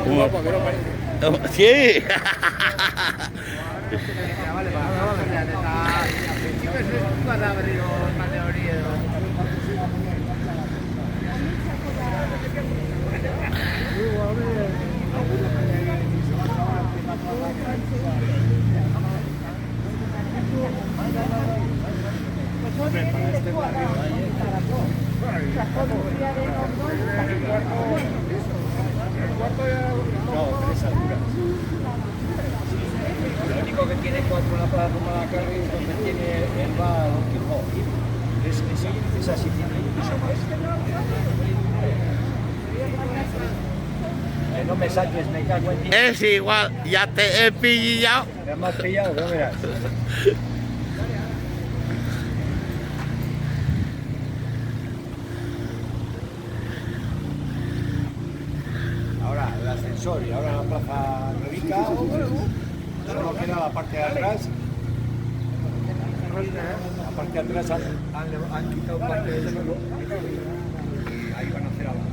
Muy guapo, ¿qué lo parece? Sí. Lo único que tiene cuatro en la plaza como la carga es donde tiene el bar Quijote. Esa sí tiene un piso más. No me saques, me cago en ti. Es igual, ya te he pillado. Me has pillado, no verás. Ahora el ascensor y ahora la plaza Revica. Solo queda la parte de atrás. La parte de atrás han quitado parte del suelo y ahí van a hacer algo.